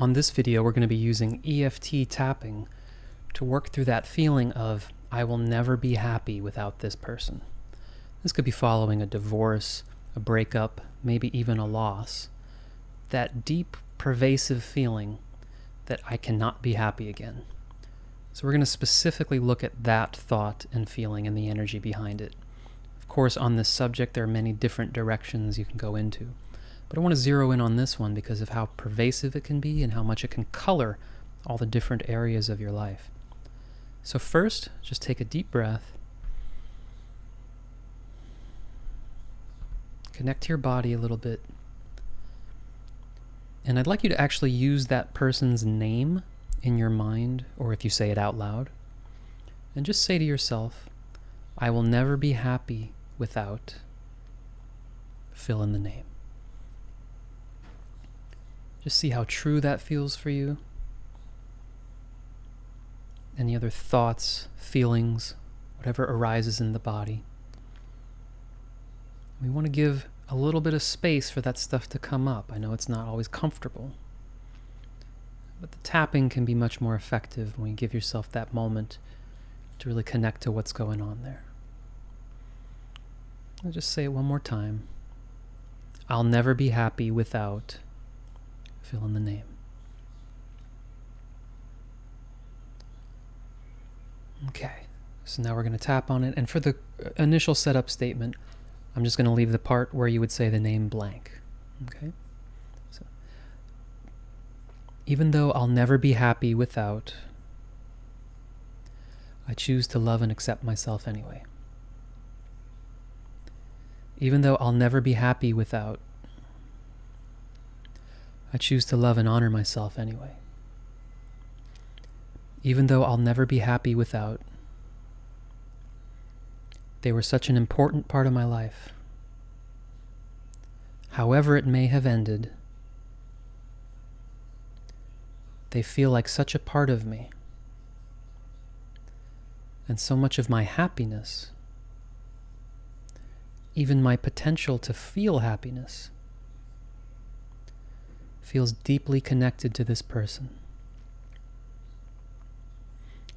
On this video, we're going to be using EFT tapping to work through that feeling of, I will never be happy without this person. This could be following a divorce, a breakup, maybe even a loss. That deep, pervasive feeling that I cannot be happy again. So we're going to specifically look at that thought and feeling and the energy behind it. Of course, on this subject, there are many different directions you can go into. But I want to zero in on this one because of how pervasive it can be and how much it can color all the different areas of your life. So first, just take a deep breath. Connect to your body a little bit. And I'd like you to actually use that person's name in your mind, or if you say it out loud, and just say to yourself, I will never be happy without, fill in the name. Just see how true that feels for you. Any other thoughts, feelings, whatever arises in the body. We want to give a little bit of space for that stuff to come up. I know it's not always comfortable, but the tapping can be much more effective when you give yourself that moment to really connect to what's going on there. I'll just say it one more time. I'll never be happy without, fill in the name. Okay, so now we're going to tap on it. And for the initial setup statement, I'm just going to leave the part where you would say the name blank. Okay? So, even though I'll never be happy without, I choose to love and accept myself anyway. Even though I'll never be happy without, I choose to love and honor myself anyway. Even though I'll never be happy without, they were such an important part of my life. However it may have ended, they feel like such a part of me, and so much of my happiness, even my potential to feel happiness, feels deeply connected to this person.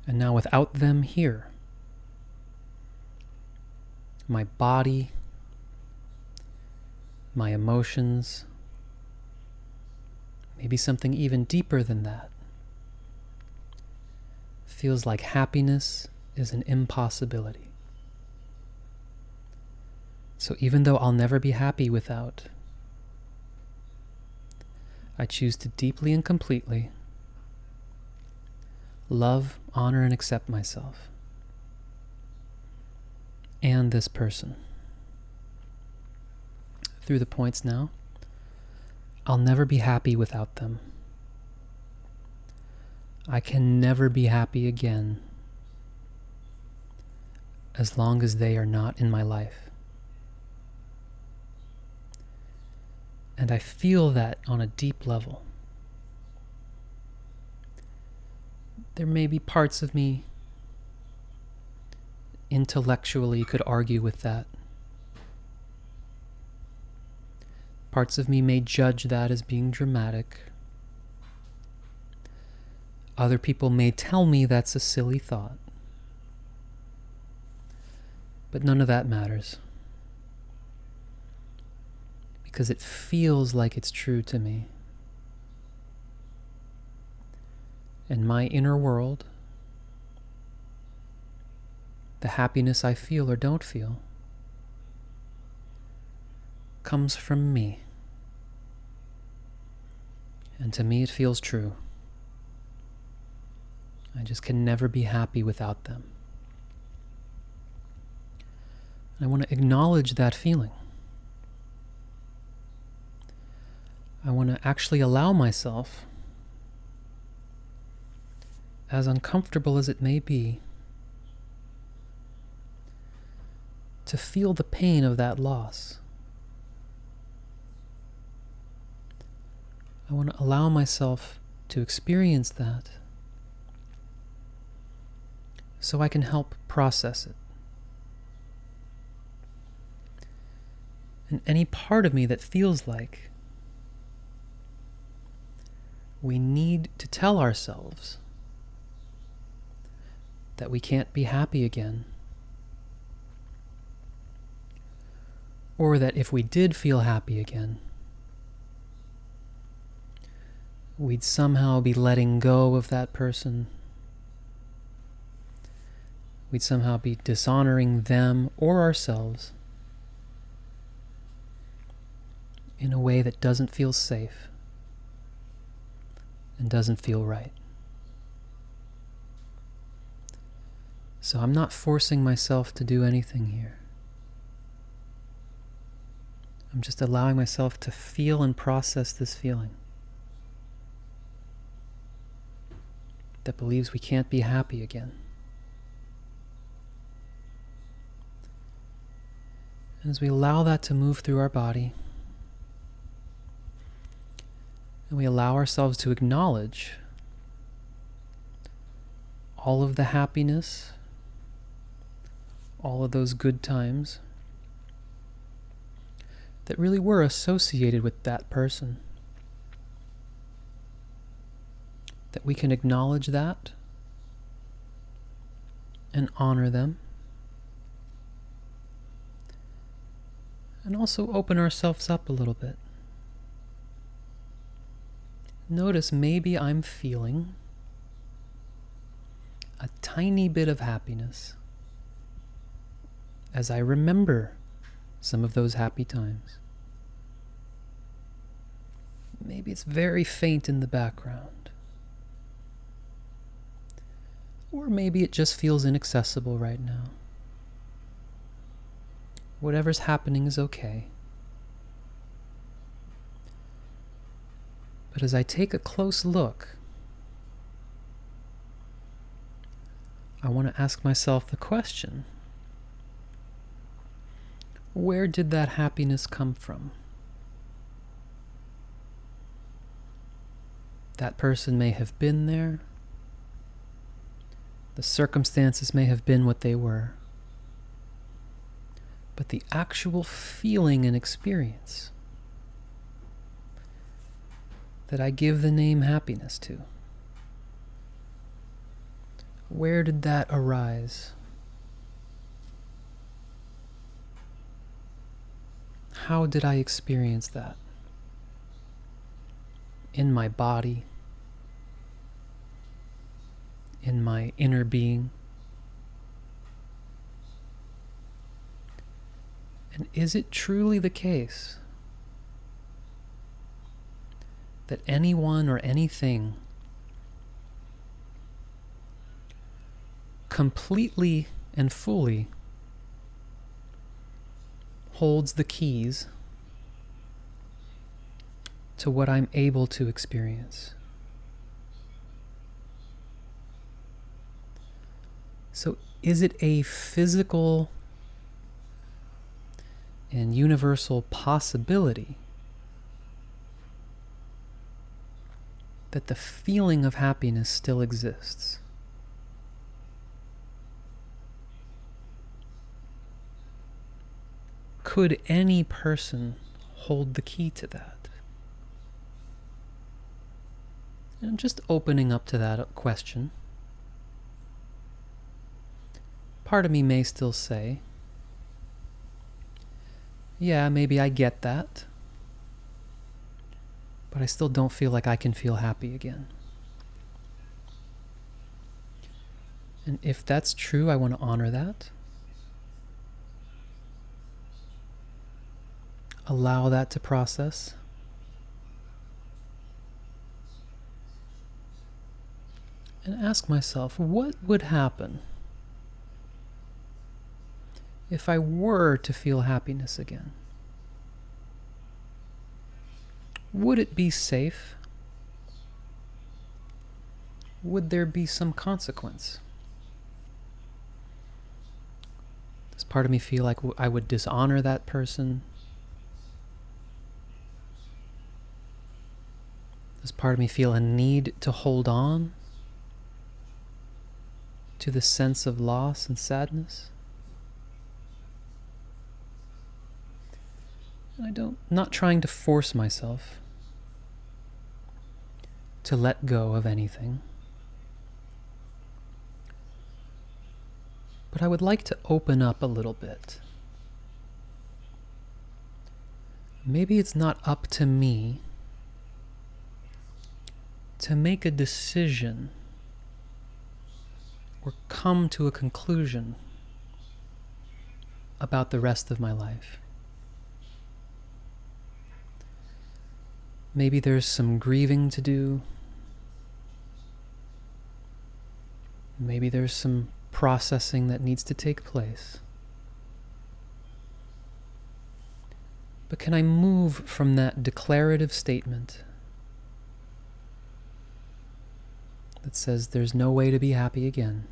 And now without them here, my body, my emotions, maybe something even deeper than that, feels like happiness is an impossibility. So even though I'll never be happy without, I choose to deeply and completely love, honor, and accept myself and this person. Through the points now, I'll never be happy without them. I can never be happy again as long as they are not in my life. And I feel that on a deep level. There may be parts of me intellectually could argue with that. Parts of me may judge that as being dramatic. Other people may tell me that's a silly thought. But none of that matters. Because it feels like it's true to me. In my inner world, the happiness I feel or don't feel comes from me. And to me it feels true. I just can never be happy without them. And I want to acknowledge that feeling. I want to actually allow myself, as uncomfortable as it may be, to feel the pain of that loss. I want to allow myself to experience that so I can help process it. And any part of me that feels like we need to tell ourselves that we can't be happy again. Or that if we did feel happy again, we'd somehow be letting go of that person. We'd somehow be dishonoring them or ourselves in a way that doesn't feel safe and doesn't feel right. So I'm not forcing myself to do anything here. I'm just allowing myself to feel and process this feeling that believes we can't be happy again. And as we allow that to move through our body, and we allow ourselves to acknowledge all of the happiness, all of those good times that really were associated with that person, that we can acknowledge that and honor them, and also open ourselves up a little bit. Notice maybe I'm feeling a tiny bit of happiness as I remember some of those happy times. Maybe it's very faint in the background. Or maybe it just feels inaccessible right now. Whatever's happening is okay. But as I take a close look, I want to ask myself the question, where did that happiness come from? That person may have been there. The circumstances may have been what they were. But the actual feeling and experience that I give the name happiness to, where did that arise? How did I experience that? In my body, in my inner being? And is it truly the case that anyone or anything completely and fully holds the keys to what I'm able to experience? So is it a physical and universal possibility that the feeling of happiness still exists? Could any person hold the key to that? And just opening up to that question, part of me may still say, yeah, maybe I get that, but I still don't feel like I can feel happy again. And if that's true, I want to honor that. Allow that to process. And ask myself, what would happen if I were to feel happiness again? Would it be safe? Would there be some consequence? Does part of me feel like I would dishonor that person? Does part of me feel a need to hold on to the sense of loss and sadness? And not trying to force myself to let go of anything. But I would like to open up a little bit. Maybe it's not up to me to make a decision or come to a conclusion about the rest of my life. Maybe there's some grieving to do. Maybe there's some processing that needs to take place. But can I move from that declarative statement that says there's no way to be happy again,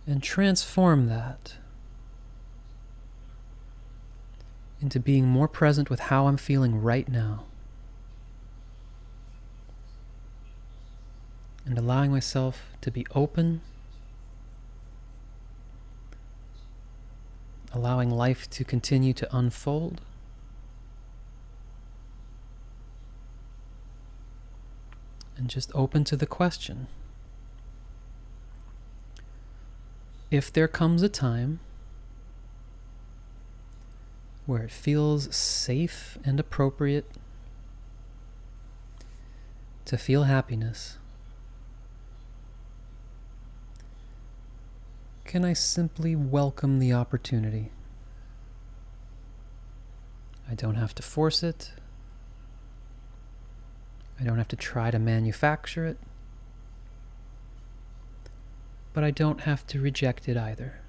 and transform that into being more present with how I'm feeling right now, and allowing myself to be open, allowing life to continue to unfold, and just open to the question. If there comes a time where it feels safe and appropriate to feel happiness, can I simply welcome the opportunity? I don't have to force it. I don't have to try to manufacture it. But I don't have to reject it either.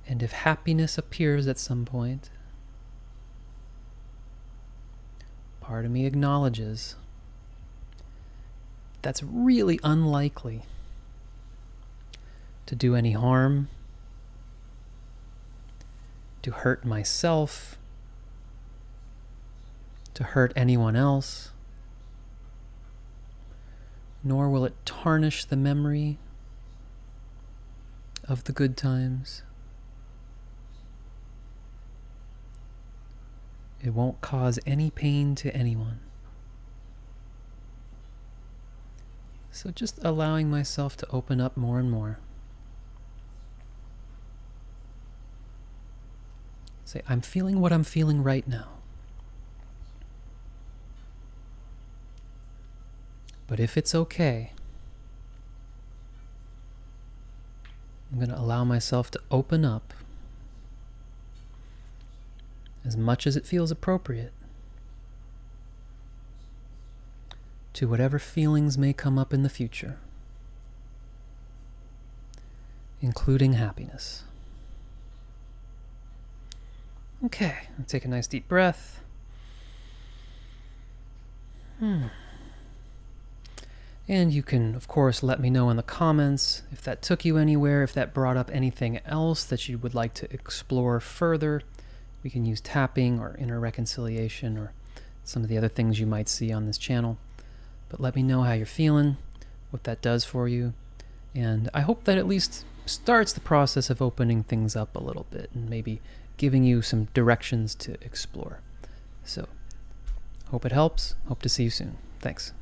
And if happiness appears at some point, part of me acknowledges that's really unlikely to do any harm, to hurt myself, to hurt anyone else, nor will it tarnish the memory of the good times. It won't cause any pain to anyone. So just allowing myself to open up more and more. Say, I'm feeling what I'm feeling right now. But if it's okay, I'm going to allow myself to open up as much as it feels appropriate to whatever feelings may come up in the future, including happiness. Okay, I'll take a nice deep breath. And you can, of course, let me know in the comments if that took you anywhere, if that brought up anything else that you would like to explore further. We can use tapping or inner reconciliation or some of the other things you might see on this channel. But let me know how you're feeling, what that does for you. And I hope that at least starts the process of opening things up a little bit and maybe giving you some directions to explore. So, hope it helps. Hope to see you soon. Thanks.